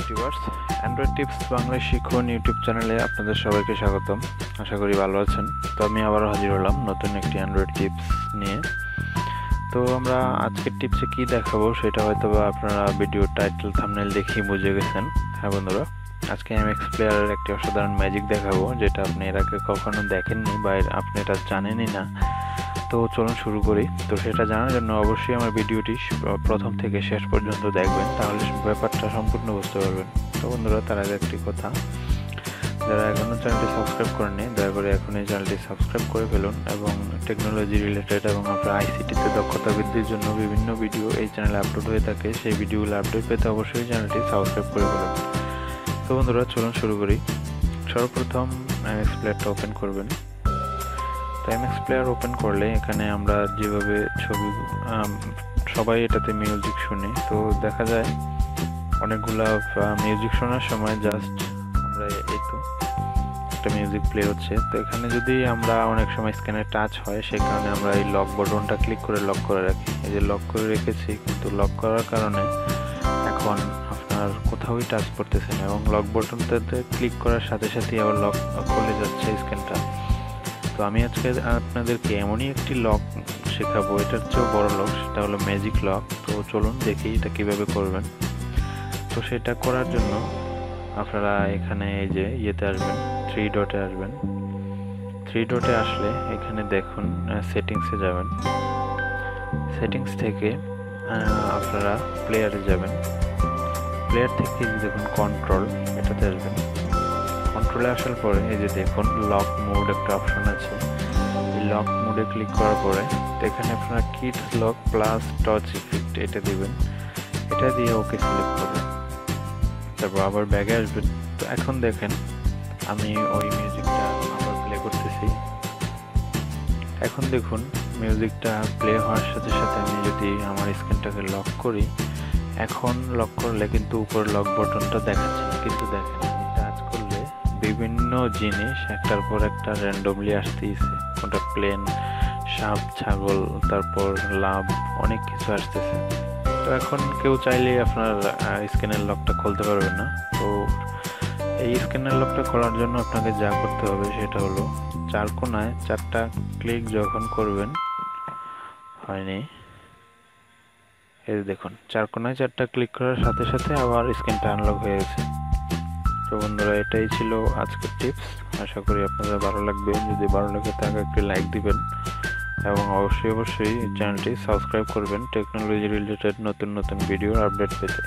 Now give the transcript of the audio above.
YouTubers, Android tips Bangla শিখুন YouTube চ্যানেলে আপনাদের সবাইকে স্বাগতম। আশা করি ভালো আছেন। তো আমি আবারও হাজির হলাম নতুন একটি অ্যান্ড্রয়েড টিপস নিয়ে। তো আমরা আজকের টিপসে কি দেখাবো সেটা হয়তো বা আপনারা ভিডিও টাইটেল থাম্বনেল দেখেই বুঝে গেছেন। হ্যাঁ বন্ধুরা, আজকে এমএক্স প্লেয়ারের একটি অসাধারণ ম্যাজিক দেখাবো, যেটা আপনি এর আগে কখনো দেখেননি বা আপনি এটা জানেনই না। তো চলুন শুরু করি। তো সেটা জানার জন্য অবশ্যই আমার ভিডিওটি প্রথম থেকে শেষ পর্যন্ত দেখবেন, তাহলে ব্যাপারটা সম্পূর্ণ বুঝতে পারবেন। তো বন্ধুরা, তার আগে একটি কথা, যারা এখনও চ্যানেলটি সাবস্ক্রাইব করেননি দয়া করে এখন এই চ্যানেলটি সাবস্ক্রাইব করে ফেলুন, এবং টেকনোলজি রিলেটেড এবং আপনার আইসিটিতে দক্ষতা বৃদ্ধির জন্য বিভিন্ন ভিডিও এই চ্যানেলে আপলোড হয়ে থাকে। সেই ভিডিওগুলো আপডেট পেতে অবশ্যই চ্যানেলটি সাবস্ক্রাইব করে ফেলুন। তো বন্ধুরা, চলুন শুরু করি। সর্বপ্রথম এমএক্স প্লেয়ারটা ওপেন করবেন। তো এমএক্স প্লেয়ার ওপেন করলে এখানে আমরা যেভাবে ছবি সবাই এটাতে মিউজিক শুনি, তো দেখা যায় অনেকগুলা মিউজিক শোনার সময় জাস্ট আমরা এই তো একটা মিউজিক প্লে হচ্ছে। তো এখানে যদি আমরা অনেক সময় স্ক্যানে টাচ হয়, সেই কারণে আমরা এই লক বাটনটা ক্লিক করে লক করে রাখি। এই যে লক করে রেখেছি, কিন্তু লক করার কারণে এখন আপনার কোথাওই টাচ করতেছে না, এবং লক বাটনটাতে ক্লিক করার সাথে সাথেই আবার লক খুলে যাচ্ছে স্ক্যানটা। তো আমি আজকে আপনাদেরকে এমনই একটি লক শেখাবো, এটার চেয়েও বড় লক, সেটা হলো ম্যাজিক লক। তো চলুন দেখি এটা কিভাবে করবেন। তো সেটা করার জন্য আপনারা এখানে এই যে ইয়েতে আসবেন, 3 ডটে আসবেন। 3 ডটে আসলে এখানে দেখুন সেটিংসে যাবেন। সেটিংস থেকে আপনারা প্লেয়ারে যাবেন। প্লেয়ার থেকে দেখুন কন্ট্রোল, এটাতে আসবেন। কন্ট্রোলে আসার পরে এই যে দেখুন লক মোড একটা অপশন আছে। এই লক মোডে ক্লিক করার পরে এখানে আপনারা kids lock plus touch effect এটা দিবেন। এটা দিয়ে ওকে সিলেক্ট করবেন, তারপর আবার ব্যাগে আসবেন। তো এখন দেখেন আমি ওই মিউজিকটা আবার প্লে করতেছি। এখন দেখুন মিউজিকটা প্লে হওয়ার সাথে সাথে আমি যদি আমার স্ক্রিনটাকে লক করি, এখন লক করলে কিন্তু উপর লক বাটনটা দেখাচ্ছে, কিন্তু দেখেন টাচ করলে বিভিন্ন জিনিস একটার পর একটা র্যান্ডমলি আসতেইছে। ওটা প্লেন, সাপ, ছাগল, তারপর লাভ, অনেক কিছু আসতেছে। তো এখন কেউ চাইলেই আপনার স্ক্যানের লকটা খুলতে পারবে না। তো এই স্ক্যানের লকটা খোলার জন্য আপনাকে যা করতে হবে সেটা হলো 4 কোণায় 4টা ক্লিক যখন করবেন, হয়নি, এই দেখুন 4 কোণায় 4টা ক্লিক করার সাথে সাথে আবার স্ক্রিনটা আনলক হয়ে গেছে। তো বন্ধুরা, এটাই ছিল আজকের টিপস। আশা করি আপনাদের ভালো লাগবে। যদি ভালো লাগে তাহলে একটি লাইক দিবেন, এবং অবশ্যই চ্যানেলটি সাবস্ক্রাইব করবেন টেকনোলজি রিলেটেড নতুন নতুন ভিডিওর আপডেট পেতে।